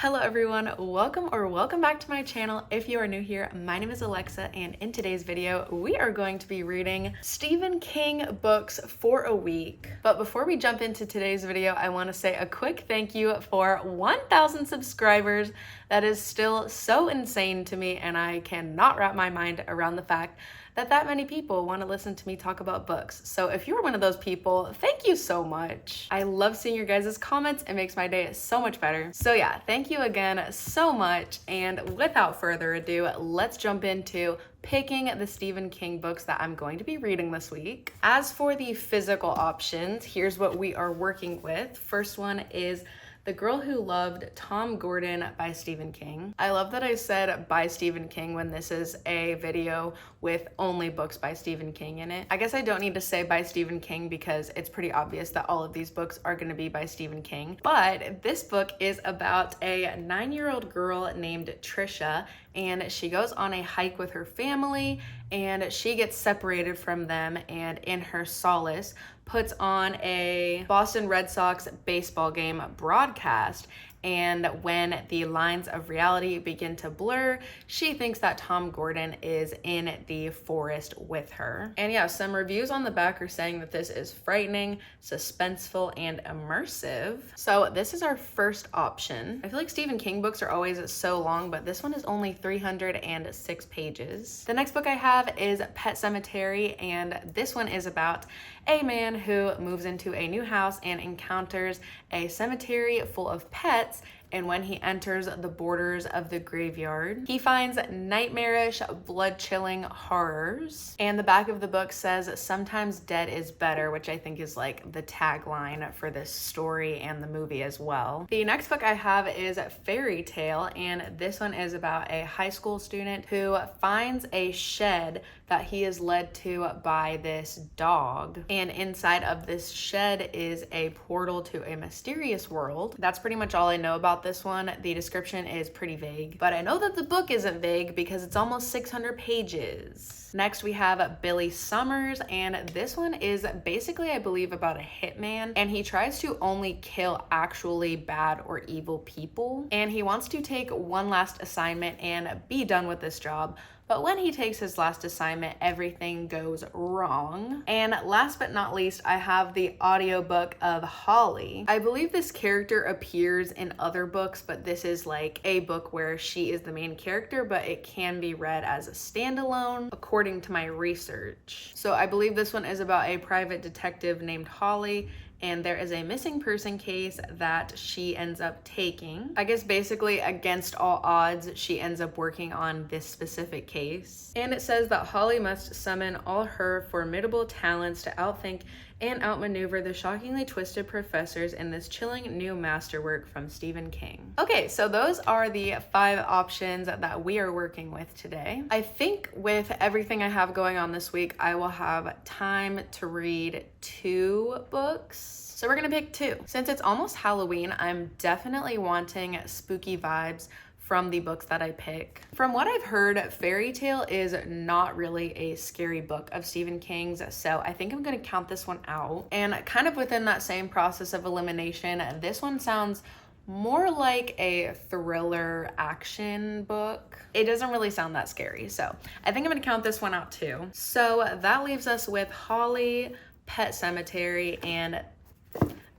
Hello everyone, welcome back to my channel. If you are new here, my name is Alexa, and in today's video, we are going to be reading Stephen King books for a week. But before we jump into today's video, I want to say a quick thank you for 1,000 subscribers. That is still so insane to me, and I cannot wrap my mind around the fact that many people want to listen to me talk about books. So if you're one of those people, thank you so much. I love seeing your guys' comments. It makes my day so much better. So yeah, thank you again so much. And without further ado, let's jump into picking the Stephen King books that I'm going to be reading this week. As for the physical options, here's what we are working with. First one is The Girl Who Loved Tom Gordon by Stephen King. I love that I said by Stephen King when this is a video with only books by Stephen King in it. I guess I don't need to say by Stephen King because it's pretty obvious that all of these books are going to be by Stephen King. But this book is about a 9-year-old girl named Trisha, and she goes on a hike with her family and she gets separated from them, and in her solace puts on a Boston Red Sox baseball game broadcast. And when the lines of reality begin to blur, she thinks that Tom Gordon is in the forest with her. And yeah, some reviews on the back are saying that this is frightening, suspenseful, and immersive. So this is our first option. I feel like Stephen King books are always so long, but this one is only 306 pages. The next book I have is Pet Sematary, and this one is about a man who moves into a new house and encounters a cemetery full of pets. And when he enters the borders of the graveyard, he finds nightmarish, blood-chilling horrors. And the back of the book says, "Sometimes dead is better," which I think is like the tagline for this story and the movie as well. The next book I have is Fairy Tale, and this one is about a high school student who finds a shed that he is led to by this dog. And inside of this shed is a portal to a mysterious world. That's pretty much all I know about this one. The description is pretty vague, but I know that the book isn't vague because it's almost 600 pages. Next, we have Billy Summers, and this one is basically, I believe, about a hitman, and he tries to only kill actually bad or evil people, and he wants to take one last assignment and be done with this job. But when he takes his last assignment, everything goes wrong. And last but not least, I have the audiobook of Holly. I believe this character appears in other books, but this is like a book where she is the main character, but it can be read as a standalone, according to my research. So I believe this one is about a private detective named Holly, and there is a missing person case that she ends up taking. I guess basically against all odds, she ends up working on this specific case. And it says that Holly must summon all her formidable talents to outthink and outmaneuver the shockingly twisted professors in this chilling new masterwork from Stephen King. Okay, so those are the 5 options that we are working with today. I think with everything I have going on this week, I will have time to read 2 books. So we're gonna pick 2. Since it's almost Halloween, I'm definitely wanting spooky vibes from the books that I pick. From what I've heard, Fairy Tale is not really a scary book of Stephen King's, so I think I'm gonna count this one out. And kind of within that same process of elimination, this one sounds more like a thriller action book. It doesn't really sound that scary, so I think I'm gonna count this one out too. So that leaves us with Holly, Pet Sematary, and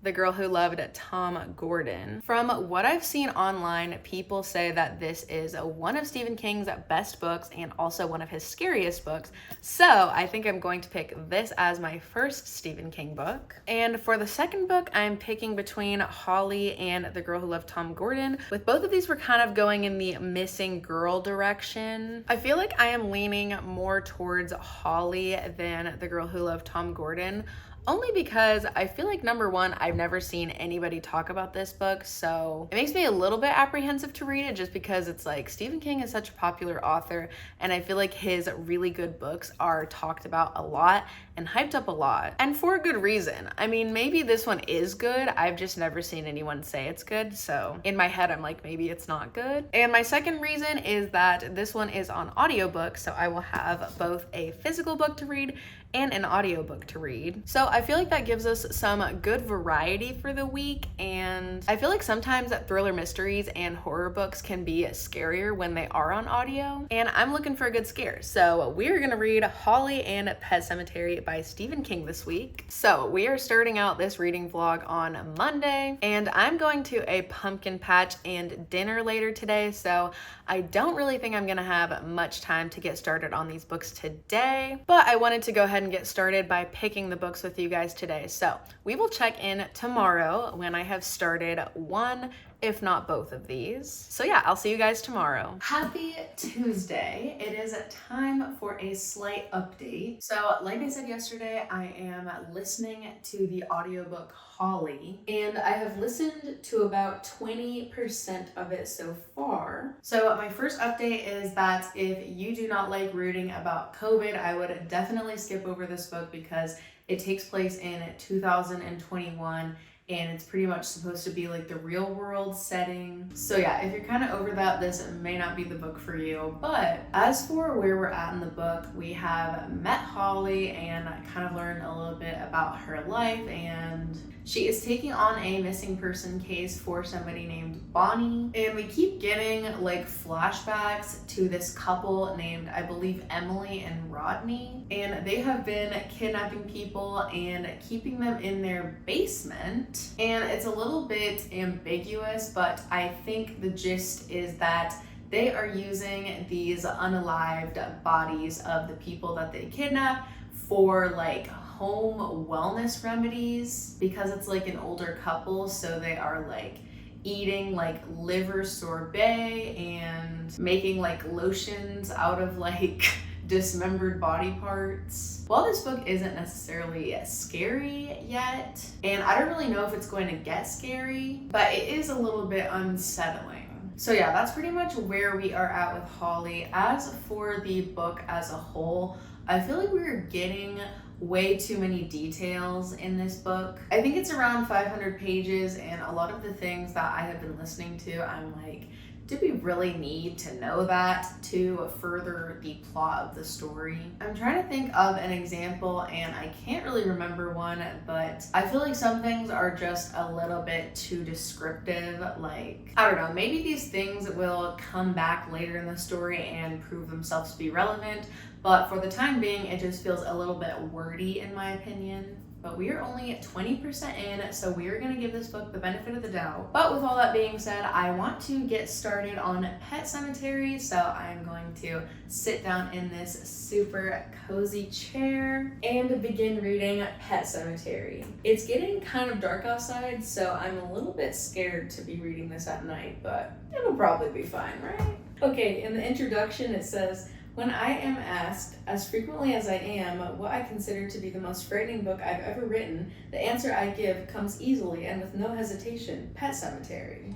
The Girl Who Loved Tom Gordon. From what I've seen online, people say that this is one of Stephen King's best books and also one of his scariest books. So I think I'm going to pick this as my first Stephen King book. And for the second book, I'm picking between Holly and The Girl Who Loved Tom Gordon. With both of these, we're kind of going in the missing girl direction. I feel like I am leaning more towards Holly than The Girl Who Loved Tom Gordon. Only because I feel like, number one, I've never seen anybody talk about this book, so it makes me a little bit apprehensive to read it just because it's like Stephen King is such a popular author, and I feel like his really good books are talked about a lot and hyped up a lot, and for a good reason. I mean, maybe this one is good. I've just never seen anyone say it's good, so in my head, I'm like, maybe it's not good. And my second reason is that this one is on audiobook, so I will have both a physical book to read and an audiobook to read. So I feel like that gives us some good variety for the week, and I feel like sometimes thriller mysteries and horror books can be scarier when they are on audio, and I'm looking for a good scare. So we're gonna read Holly and Pet Sematary by Stephen King this week. So we are starting out this reading vlog on Monday, and I'm going to a pumpkin patch and dinner later today, so I don't really think I'm gonna have much time to get started on these books today, but I wanted to go ahead and get started by picking the books with you guys today. So we will check in tomorrow when I have started one, if not both of these. So yeah, I'll see you guys tomorrow. Happy Tuesday. It is time for a slight update. So like I said yesterday, I am listening to the audiobook Holly, and I have listened to about 20% of it so far. So my first update is that if you do not like reading about COVID, I would definitely skip over this book because it takes place in 2021 and it's pretty much supposed to be like the real world setting. So yeah, if you're kind of over that, this may not be the book for you. But as for where we're at in the book, we have met Holly and kind of learned a little bit about her life, and she is taking on a missing person case for somebody named Bonnie. And we keep getting like flashbacks to this couple named, I believe, Emily and Rodney. And they have been kidnapping people and keeping them in their basement. And it's a little bit ambiguous, but I think the gist is that they are using these unalived bodies of the people that they kidnap for like home wellness remedies, because it's like an older couple, so they are like eating like liver sorbet and making like lotions out of like dismembered body parts. While this book isn't necessarily scary yet, and I don't really know if it's going to get scary, but it is a little bit unsettling. So yeah, that's pretty much where we are at with Holly. As for the book as a whole, I feel like we're getting way too many details in this book. I think it's around 500 pages, and a lot of the things that I have been listening to, I'm like, do we really need to know that to further the plot of the story? I'm trying to think of an example and I can't really remember one, but I feel like some things are just a little bit too descriptive. Like, I don't know, maybe these things will come back later in the story and prove themselves to be relevant, but for the time being, it just feels a little bit wordy in my opinion. But we are only at 20% in, so we are going to give this book the benefit of the doubt. But with all that being said, I want to get started on Pet Sematary, so I'm going to sit down in this super cozy chair and begin reading Pet Sematary. It's getting kind of dark outside, so I'm a little bit scared to be reading this at night, but it'll probably be fine, right? Okay, in the introduction it says, "When I am asked, as frequently as I am, what I consider to be the most frightening book I've ever written, the answer I give comes easily and with no hesitation: Pet Sematary."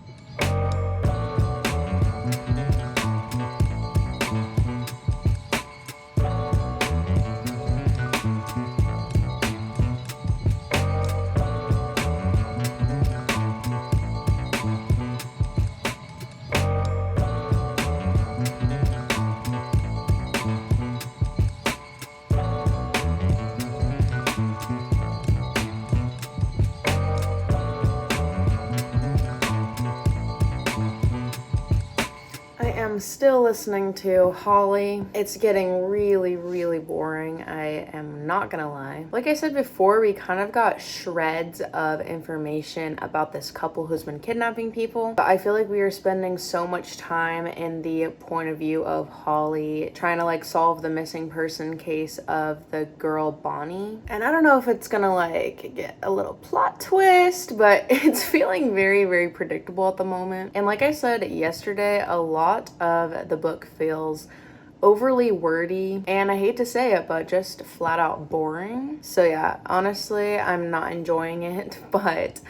I'm still listening to Holly. It's getting really boring. I am not gonna lie. Like I said before, we kind of got shreds of information about this couple who's been kidnapping people, but I feel like we are spending so much time in the point of view of Holly trying to like solve the missing person case of the girl Bonnie, and I don't know if it's gonna like get a little plot twist, but it's feeling very predictable at the moment. And like I said yesterday, a lot of the book feels overly wordy, and I hate to say it, but just flat out boring. So yeah, honestly, I'm not enjoying it, but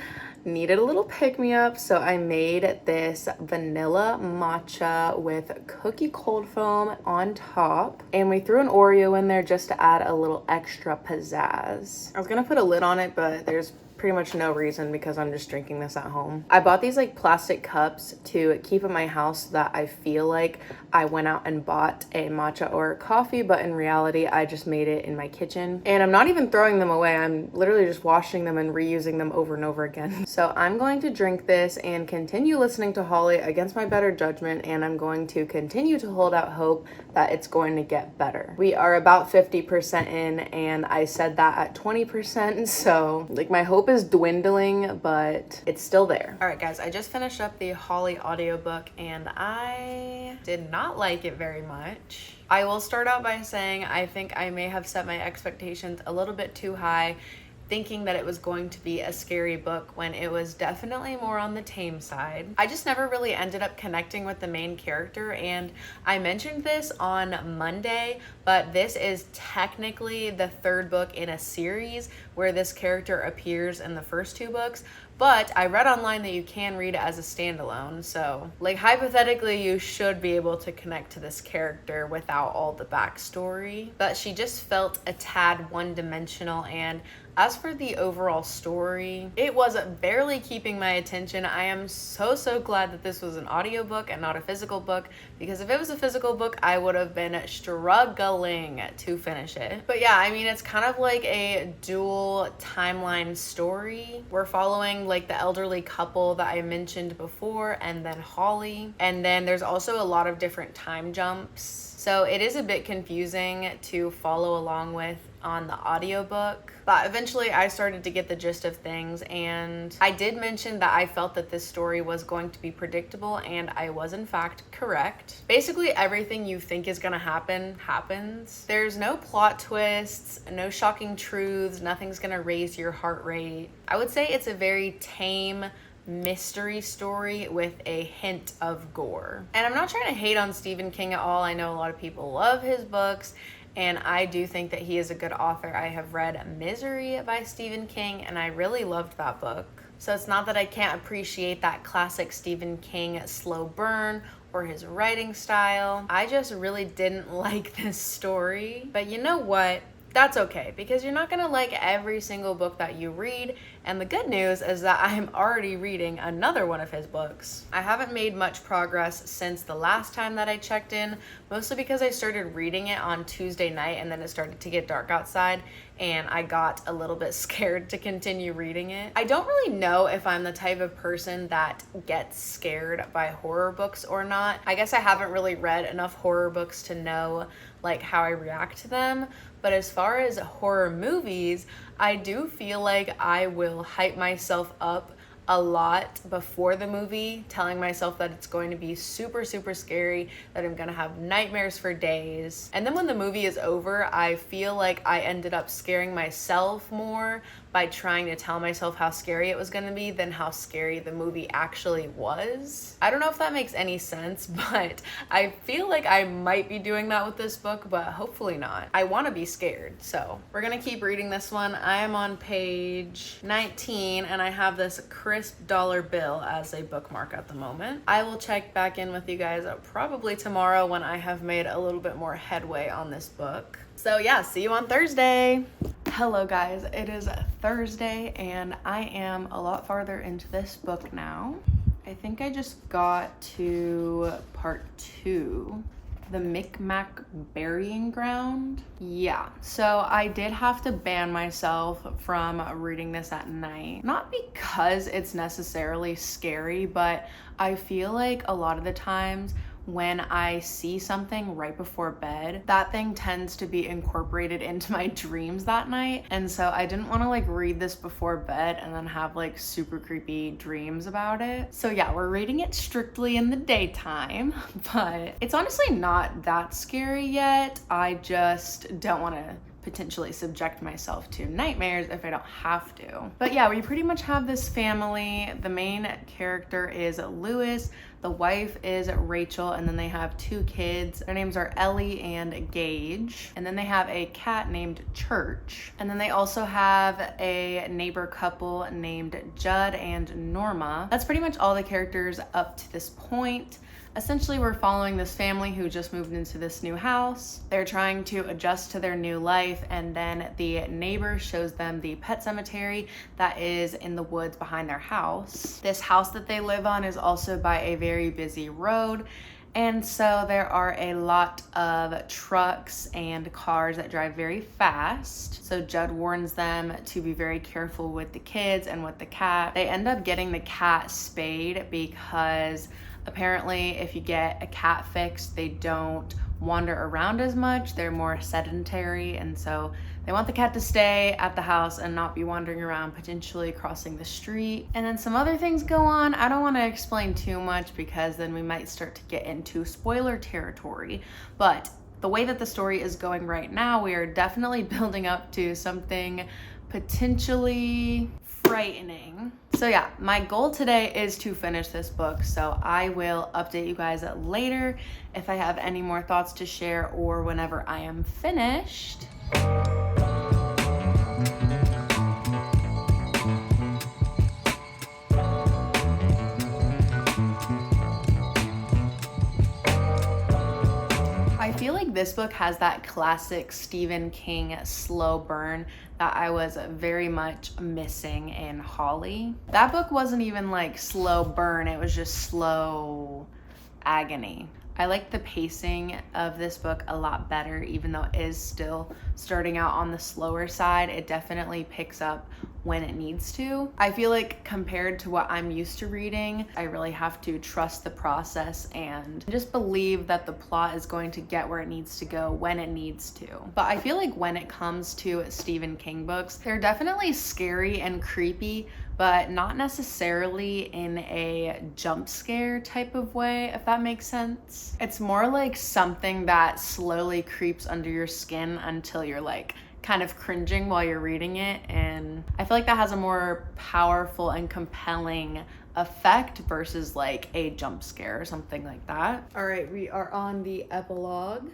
needed a little pick-me-up, so I made this vanilla matcha with cookie cold foam on top, and we threw an Oreo in there just to add a little extra pizzazz. I was gonna put a lid on it, but there's pretty much no reason because I'm just drinking this at home. I bought these like plastic cups to keep in my house so that I feel like I went out and bought a matcha or coffee, but in reality, I just made it in my kitchen. And I'm not even throwing them away. I'm literally just washing them and reusing them over and over again. So I'm going to drink this and continue listening to Holly against my better judgment, and I'm going to continue to hold out hope that it's going to get better. We are about 50% in, and I said that at 20%, so like my hope is dwindling, but it's still there. All right, guys, I just finished up the Holly audiobook, and I did not like it very much. I will start out by saying I think I may have set my expectations a little bit too high, thinking that it was going to be a scary book when it was definitely more on the tame side. I just never really ended up connecting with the main character, and I mentioned this on Monday, but this is technically the third book in a series where this character appears in the first two books, but I read online that you can read it as a standalone, so like hypothetically you should be able to connect to this character without all the backstory, but she just felt a tad one-dimensional. And as for the overall story, it was barely keeping my attention. I am so glad that this was an audiobook and not a physical book, because if it was a physical book, I would have been struggling to finish it. But yeah, I mean, it's kind of like a dual timeline story. We're following like the elderly couple that I mentioned before, and then Holly. And then there's also a lot of different time jumps. So it is a bit confusing to follow along with on the audiobook, but eventually I started to get the gist of things, and I did mention that I felt that this story was going to be predictable, and I was in fact correct. Basically everything you think is gonna happen happens. There's no plot twists, no shocking truths, nothing's gonna raise your heart rate. I would say it's a very tame mystery story with a hint of gore. And I'm not trying to hate on Stephen King at all. I know a lot of people love his books, and I do think that he is a good author. I have read Misery by Stephen King, and I really loved that book. So it's not that I can't appreciate that classic Stephen King slow burn or his writing style. I just really didn't like this story. But you know what? That's okay, because you're not gonna like every single book that you read, and the good news is that I am already reading another one of his books. I haven't made much progress since the last time that I checked in, mostly because I started reading it on Tuesday night and then it started to get dark outside, and I got a little bit scared to continue reading it. I don't really know if I'm the type of person that gets scared by horror books or not. I guess I haven't really read enough horror books to know like how I react to them. But as far as horror movies, I do feel like I will hype myself up a lot before the movie, telling myself that it's going to be super scary, that I'm gonna have nightmares for days. And then when the movie is over, I feel like I ended up scaring myself more by trying to tell myself how scary it was gonna be than how scary the movie actually was. I don't know if that makes any sense, but I feel like I might be doing that with this book, but hopefully not. I wanna be scared, so we're gonna keep reading this one. I am on page 19, and I have this crisp dollar bill as a bookmark at the moment. I will check back in with you guys probably tomorrow when I have made a little bit more headway on this book. So yeah, see you on Thursday. Hello guys, it is Thursday and I am a lot farther into this book now. I think I just got to part 2, the Micmac Burying Ground. Yeah, so I did have to ban myself from reading this at night. Not because it's necessarily scary, but I feel like a lot of the times when I see something right before bed, that thing tends to be incorporated into my dreams that night. And so I didn't want to like read this before bed and then have like super creepy dreams about it. So yeah, we're reading it strictly in the daytime, but it's honestly not that scary yet. I just don't want to potentially subject myself to nightmares if I don't have to. But yeah, we pretty much have this family. The main character is Lewis, the wife is Rachel, and then they have 2 kids. Their names are Ellie and Gage. And then they have a cat named Church. And then they also have a neighbor couple named Judd and Norma. That's pretty much all the characters up to this point. Essentially, we're following this family who just moved into this new house. They're trying to adjust to their new life, and then the neighbor shows them the pet cemetery that is in the woods behind their house. This house that they live on is also by a very busy road, and so there are a lot of trucks and cars that drive very fast. So Judd warns them to be very careful with the kids and with the cat. They end up getting the cat spayed because apparently if you get a cat fix, they don't wander around as much. They're more sedentary, and so they want the cat to stay at the house and not be wandering around, potentially crossing the street. And then some other things go on. I don't want to explain too much because then we might start to get into spoiler territory. But the way that the story is going right now, we are definitely building up to something potentially frightening. So yeah, my goal today is to finish this book, so I will update you guys later if I have any more thoughts to share or whenever I am finished. I feel like this book has that classic Stephen King slow burn that I was very much missing in Holly. That book wasn't even like slow burn, it was just slow agony. I like the pacing of this book a lot better, even though it is still starting out on the slower side. It definitely picks up when it needs to. I feel like compared to what I'm used to reading, I really have to trust the process and just believe that the plot is going to get where it needs to go when it needs to. But I feel like when it comes to Stephen King books, they're definitely scary and creepy, but not necessarily in a jump scare type of way, if that makes sense. It's more like something that slowly creeps under your skin until you're like kind of cringing while you're reading it, and I feel like that has a more powerful and compelling effect versus like a jump scare or something like that. All right, we are on the epilogue.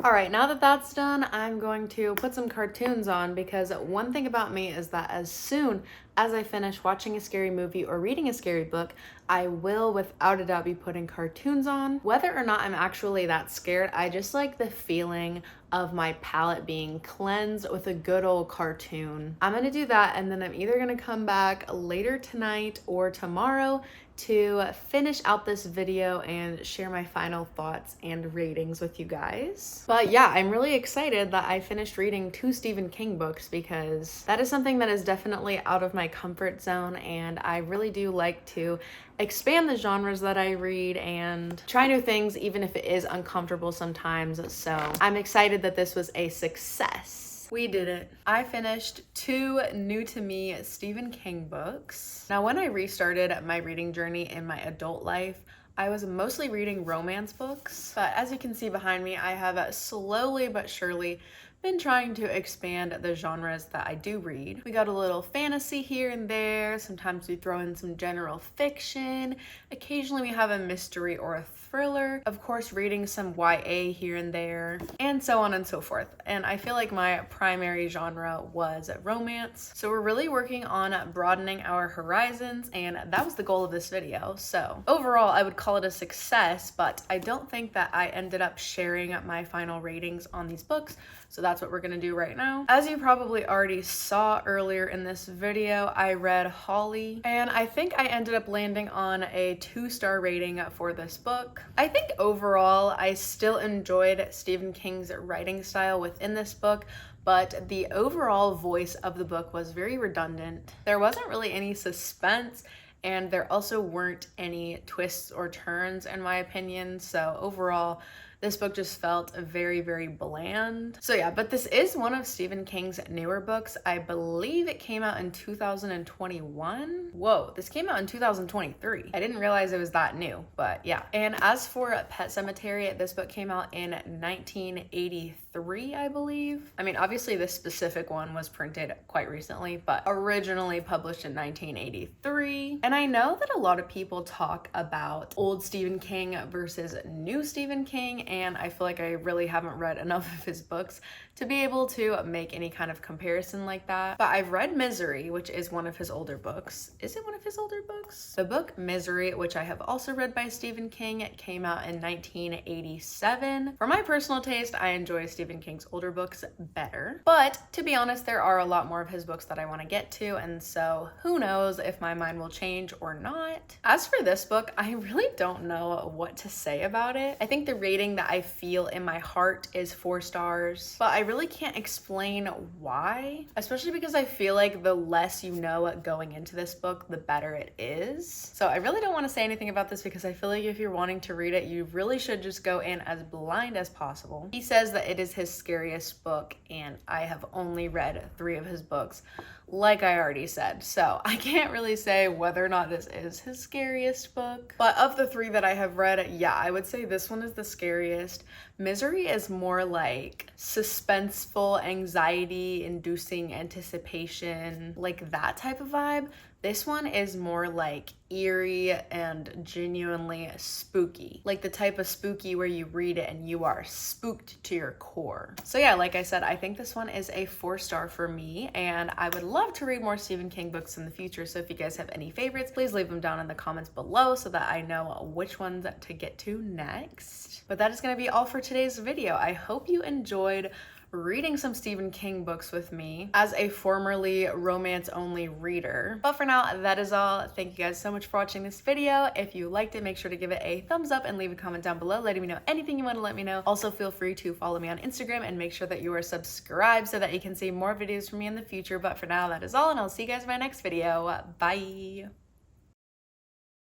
All right, now that that's done, I'm going to put some cartoons on because one thing about me is that as soon as I finish watching a scary movie or reading a scary book, I will without a doubt be putting cartoons on. Whether or not I'm actually that scared, I just like the feeling of my palette being cleansed with a good old cartoon. I'm gonna do that, and then I'm either gonna come back later tonight or tomorrow to finish out this video and share my final thoughts and ratings with you guys. But yeah, I'm really excited that I finished reading 2 Stephen King books because that is something that is definitely out of my comfort zone, and I really do like to expand the genres that I read and try new things even if it is uncomfortable sometimes. So I'm excited that this was a success. We did it. I finished 2 new to me Stephen King books. Now, when I restarted my reading journey in my adult life, I was mostly reading romance books, but as you can see behind me, I have slowly but surely been trying to expand the genres that I do read. We got a little fantasy here and there. Sometimes we throw in some general fiction. Occasionally we have a mystery or a thriller. Of course, reading some YA here and there, and so on and so forth. And I feel like my primary genre was romance. So we're really working on broadening our horizons, and that was the goal of this video. So overall, I would call it a success, but I don't think that I ended up sharing my final ratings on these books. So that's what we're gonna do right now. As you probably already saw earlier in this video, I read Holly, and I think I ended up landing on a 2-star rating for this book. I think overall, I still enjoyed Stephen King's writing style within this book, but the overall voice of the book was very redundant. There wasn't really any suspense, and there also weren't any twists or turns in my opinion. So overall, this book just felt very, very bland. So yeah, but this is one of Stephen King's newer books. I believe it came out in 2021. Whoa, this came out in 2023. I didn't realize it was that new, but yeah. And as for Pet Sematary, this book came out in 1983, I believe. I mean, obviously this specific one was printed quite recently, but originally published in 1983. And I know that a lot of people talk about old Stephen King versus new Stephen King, and I feel like I really haven't read enough of his books to be able to make any kind of comparison like that. But I've read Misery, which is one of his older books. Is it one of his older books? The book Misery, which I have also read by Stephen King, came out in 1987. For my personal taste, I enjoy Stephen King's older books better. But to be honest, there are a lot more of his books that I want to get to, and so who knows if my mind will change or not. As for this book, I really don't know what to say about it. I think the rating that I feel in my heart is 4 stars, but I really can't explain why, especially because I feel like the less you know going into this book, the better it is. So I really don't want to say anything about this because I feel like if you're wanting to read it, you really should just go in as blind as possible. He says that it is his scariest book, and I have only read 3 of his books, like I already said, so I can't really say whether or not this is his scariest book. But of the 3 that I have read, yeah, I would say this one is the scariest. Misery is more like suspenseful, anxiety-inducing anticipation, like that type of vibe. This one is more like eerie and genuinely spooky, like the type of spooky where you read it and you are spooked to your core. So yeah, like I said, I think this one is a 4-star for me, and I would love to read more Stephen King books in the future. So if you guys have any favorites, please leave them down in the comments below so that I know which ones to get to next. But that is going to be all for today's video. I hope you enjoyed reading some Stephen King books with me as a formerly romance-only reader. But for now, that is all. Thank you guys so much for watching this video. If you liked it, make sure to give it a thumbs up and leave a comment down below letting me know anything you want to let me know. Also, feel free to follow me on Instagram and make sure that you are subscribed so that you can see more videos from me in the future. But for now, that is all, and I'll see you guys in my next video. Bye.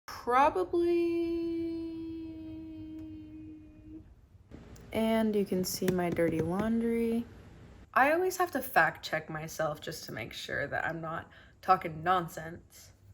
Probably. And you can see my dirty laundry. I always have to fact check myself just to make sure that I'm not talking nonsense.